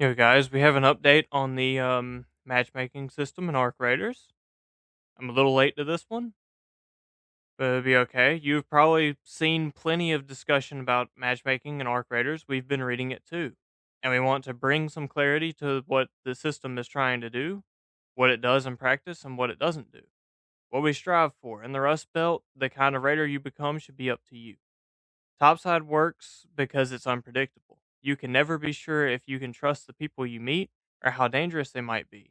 Yo, guys, we have an update on the matchmaking system in Arc Raiders. I'm a little late to this one, but it'll be okay. You've probably seen plenty of discussion about matchmaking in Arc Raiders. We've been reading it too. And we want to bring some clarity to what the system is trying to do, what it does in practice, and what it doesn't do. What we strive for. In the Rust Belt, the kind of raider you become should be up to you. Topside works because it's unpredictable. You can never be sure if you can trust the people you meet or how dangerous they might be.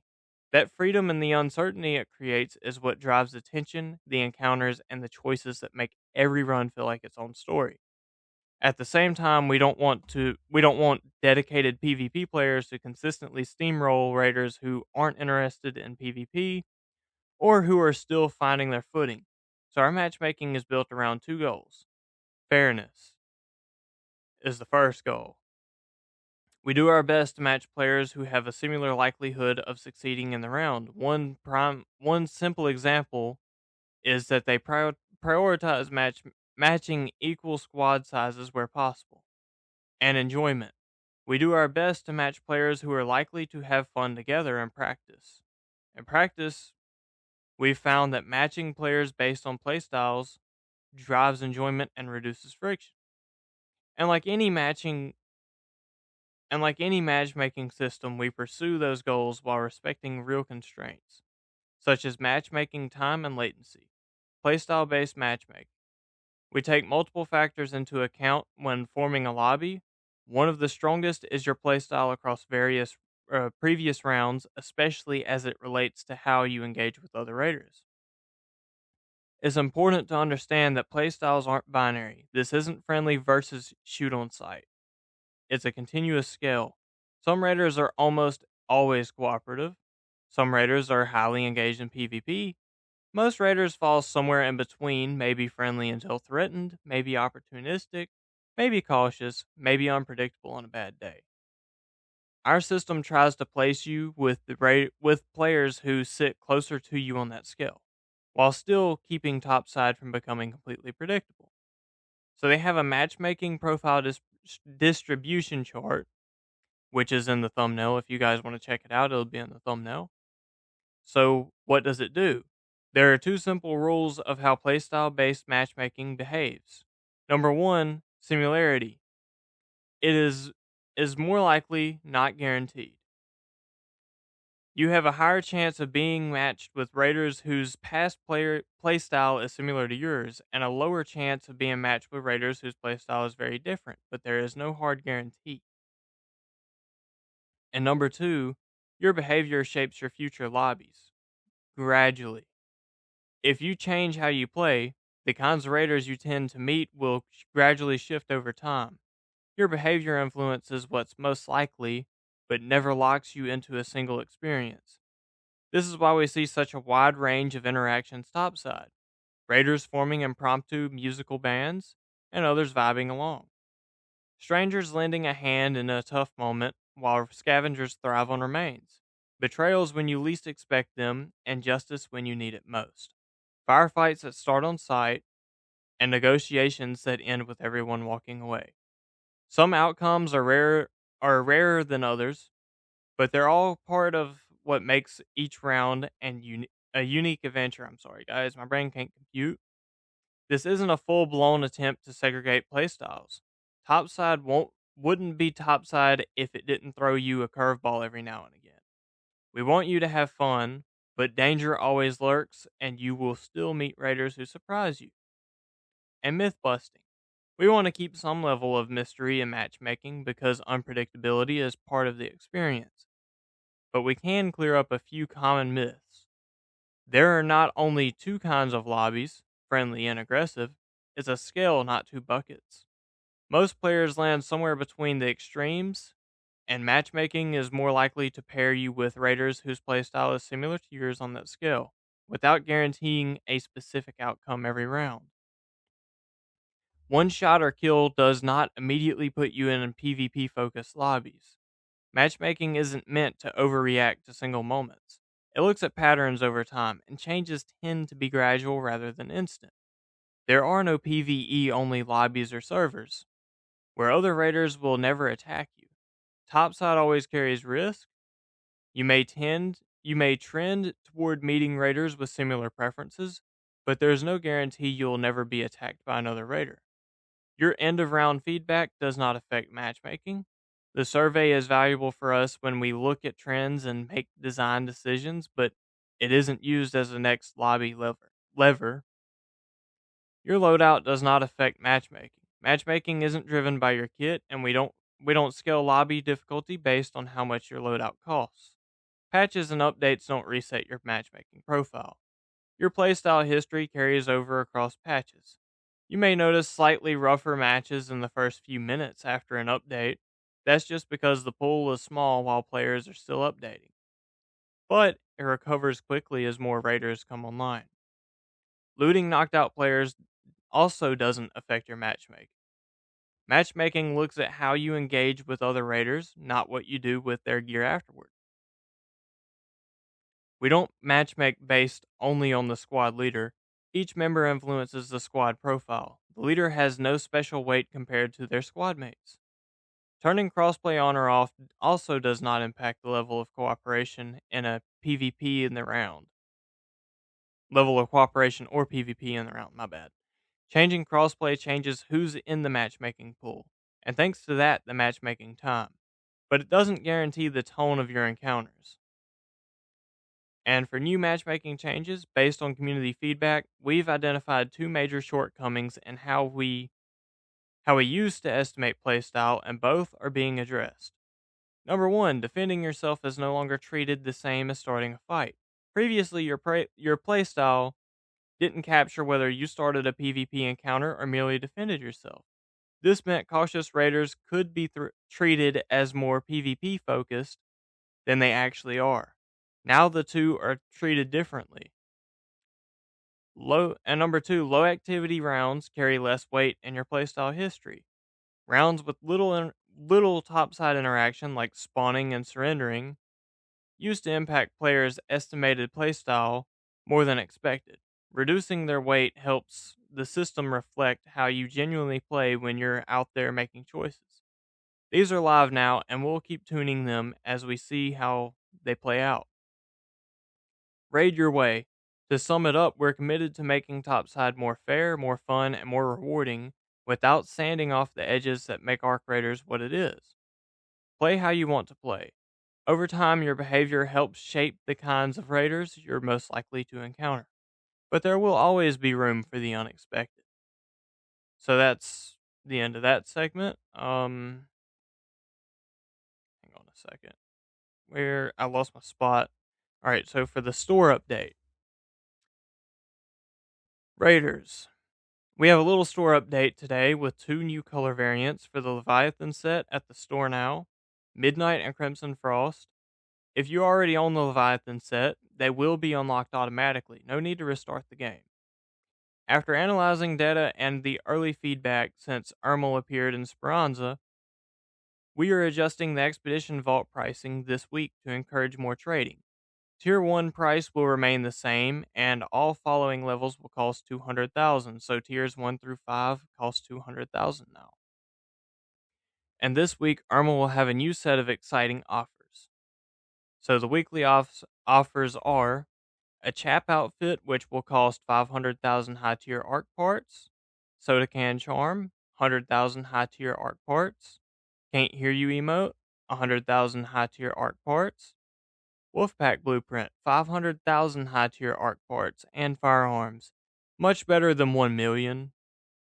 That freedom and the uncertainty it creates is what drives the tension, the encounters, and the choices that make every run feel like its own story. At the same time, we don't want dedicated PvP players to consistently steamroll raiders who aren't interested in PvP or who are still finding their footing. So our matchmaking is built around two goals. Fairness is the first goal. We do our best to match players who have a similar likelihood of succeeding in the round. One simple example is that they prioritize matching equal squad sizes where possible. And enjoyment. We do our best to match players who are likely to have fun together in practice. In practice, we've found that matching players based on playstyles drives enjoyment and reduces friction. And like any matching And like any matchmaking system, we pursue those goals while respecting real constraints, such as matchmaking time and latency. Playstyle based matchmaking. We take multiple factors into account when forming a lobby. One of the strongest is your playstyle across various previous rounds, especially as it relates to how you engage with other raiders. It's important to understand that playstyles aren't binary. This isn't friendly versus shoot on sight. It's a continuous scale. Some raiders are almost always cooperative. Some raiders are highly engaged in PvP. Most raiders fall somewhere in between, maybe friendly until threatened, maybe opportunistic, maybe cautious, maybe unpredictable on a bad day. Our system tries to place you with with players who sit closer to you on that scale, while still keeping topside from becoming completely predictable. So they have a matchmaking profile distribution chart, which is in the thumbnail. If you guys want to check it out, it'll be in the thumbnail. So, what does it do? There are two simple rules of how playstyle based matchmaking behaves. Number one, similarity. It is more likely, not guaranteed. You have a higher chance of being matched with raiders whose past playstyle is similar to yours, and a lower chance of being matched with raiders whose playstyle is very different, but there is no hard guarantee. And number two, your behavior shapes your future lobbies gradually. If you change how you play, the kinds of raiders you tend to meet will gradually shift over time. Your behavior influences what's most likely, but never locks you into a single experience. This is why we see such a wide range of interactions topside. Raiders forming impromptu musical bands, and others vibing along. Strangers lending a hand in a tough moment, while scavengers thrive on remains. Betrayals when you least expect them, and justice when you need it most. Firefights that start on sight, and negotiations that end with everyone walking away. Some outcomes are rarer than others, but they're all part of what makes each round a unique adventure. I'm sorry, guys, my brain can't compute. This isn't a full blown attempt to segregate playstyles. Topside wouldn't be topside if it didn't throw you a curveball every now and again. We want you to have fun, but danger always lurks, and you will still meet raiders who surprise you. And myth busting. We want to keep some level of mystery in matchmaking because unpredictability is part of the experience. But we can clear up a few common myths. There are not only two kinds of lobbies, friendly and aggressive, it's a scale, not two buckets. Most players land somewhere between the extremes, and matchmaking is more likely to pair you with raiders whose playstyle is similar to yours on that scale, without guaranteeing a specific outcome every round. One shot or kill does not immediately put you in PvP focused lobbies. Matchmaking isn't meant to overreact to single moments. It looks at patterns over time, and changes tend to be gradual rather than instant. There are no PvE only lobbies or servers, where other raiders will never attack you. Topside always carries risk. You may trend toward meeting raiders with similar preferences, but there's no guarantee you'll never be attacked by another raider. Your end of round feedback does not affect matchmaking. The survey is valuable for us when we look at trends and make design decisions, but it isn't used as a next lobby lever. Your loadout does not affect matchmaking. Matchmaking isn't driven by your kit, and we don't scale lobby difficulty based on how much your loadout costs. Patches and updates don't reset your matchmaking profile. Your playstyle history carries over across patches. You may notice slightly rougher matches in the first few minutes after an update. That's just because the pool is small while players are still updating. But it recovers quickly as more raiders come online. Looting knocked out players also doesn't affect your matchmaking. Matchmaking looks at how you engage with other raiders, not what you do with their gear afterward. We don't matchmake based only on the squad leader. Each member influences the squad profile. The leader has no special weight compared to their squad mates. Turning crossplay on or off also does not impact the level of cooperation in a PvP in the round. Level of cooperation or PvP in the round, my bad. Changing crossplay changes who's in the matchmaking pool, and thanks to that, the matchmaking time. But it doesn't guarantee the tone of your encounters. And for new matchmaking changes based on community feedback, we've identified two major shortcomings in how we used to estimate playstyle, and both are being addressed. Number one, defending yourself is no longer treated the same as starting a fight. Previously, your playstyle didn't capture whether you started a PvP encounter or merely defended yourself. This meant cautious raiders could be treated as more PvP focused than they actually are. Now the two are treated differently. Number two, low activity rounds carry less weight in your playstyle history. Rounds with little topside interaction, like spawning and surrendering, used to impact players' estimated playstyle more than expected. Reducing their weight helps the system reflect how you genuinely play when you're out there making choices. These are live now, and we'll keep tuning them as we see how they play out. Raid your way. To sum it up, we're committed to making Topside more fair, more fun, and more rewarding without sanding off the edges that make Arc Raiders what it is. Play how you want to play. Over time, your behavior helps shape the kinds of raiders you're most likely to encounter. But there will always be room for the unexpected. So that's the end of that segment. Hang on a second. Where I lost my spot. All right, so for the store update, Raiders. We have a little store update today with two new color variants for the Leviathan set at the store now, Midnight and Crimson Frost. If you already own the Leviathan set, they will be unlocked automatically. No need to restart the game. After analyzing data and the early feedback since Ermal appeared in Speranza, we are adjusting the Expedition Vault pricing this week to encourage more trading. Tier 1 price will remain the same, and all following levels will cost 200,000, so tiers 1 through 5 cost 200,000 now. And this week, Irma will have a new set of exciting offers. So the weekly offers are a chap outfit, which will cost 500,000 high tier arc parts, soda can charm, 100,000 high tier arc parts, can't hear you emote, 100,000 high tier arc parts, Wolfpack Blueprint, 500,000 high tier arc parts, and firearms. Much better than 1 million,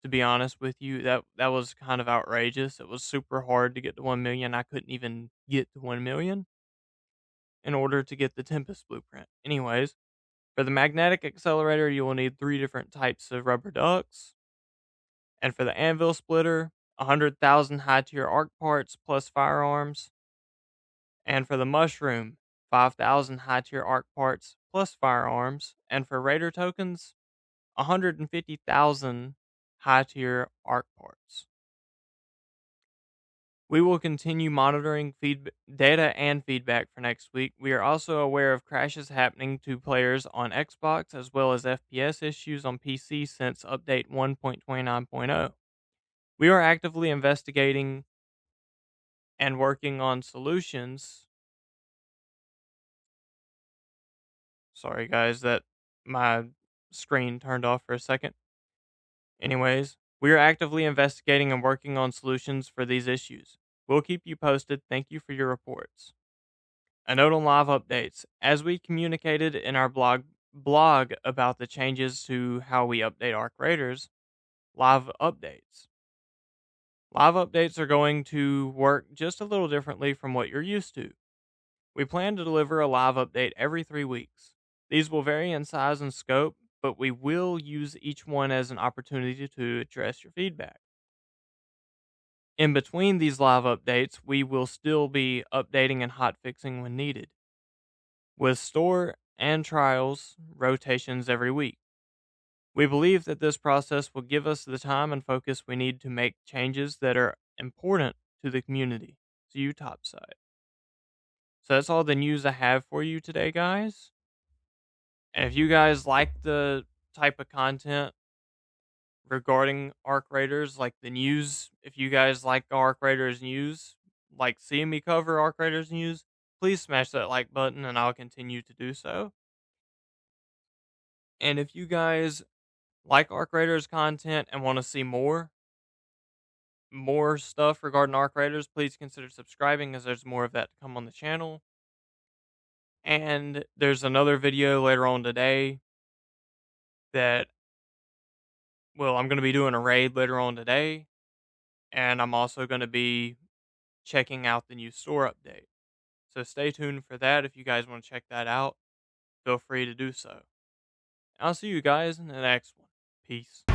to be honest with you. That was kind of outrageous. It was super hard to get to 1 million. I couldn't even get to 1 million in order to get the Tempest Blueprint. Anyways, for the magnetic accelerator, you will need 3 different types of rubber ducks. And for the anvil splitter, 100,000 high tier arc parts plus firearms. And for the mushroom, 5,000 high tier arc parts plus firearms. And for raider tokens, 150,000 high tier arc parts. We will continue monitoring data and feedback for next week. We are also aware of crashes happening to players on Xbox as well as FPS issues on PC since update 1.29.0. We are actively investigating and working on solutions. Sorry, guys, that my screen turned off for a second. Anyways, we are actively investigating and working on solutions for these issues. We'll keep you posted. Thank you for your reports. A note on live updates. As we communicated in our blog about the changes to how we update our creators, live updates. Live updates are going to work just a little differently from what you're used to. We plan to deliver a live update every 3 weeks. These will vary in size and scope, but we will use each one as an opportunity to address your feedback. In between these live updates, we will still be updating and hotfixing when needed, with store and trials rotations every week. We believe that this process will give us the time and focus we need to make changes that are important to the community. See you topside. So that's all the news I have for you today, guys. And if you guys like the type of content regarding Arc Raiders, like the news, if you guys like Arc Raiders news, like seeing me cover Arc Raiders news, please smash that like button and I'll continue to do so. And if you guys like Arc Raiders content and want to see more stuff regarding Arc Raiders, please consider subscribing as there's more of that to come on the channel. And there's another video later on today that, well, I'm going to be doing a raid later on today. And I'm also going to be checking out the new store update. So stay tuned for that. If you guys want to check that out, feel free to do so. I'll see you guys in the next one. Peace.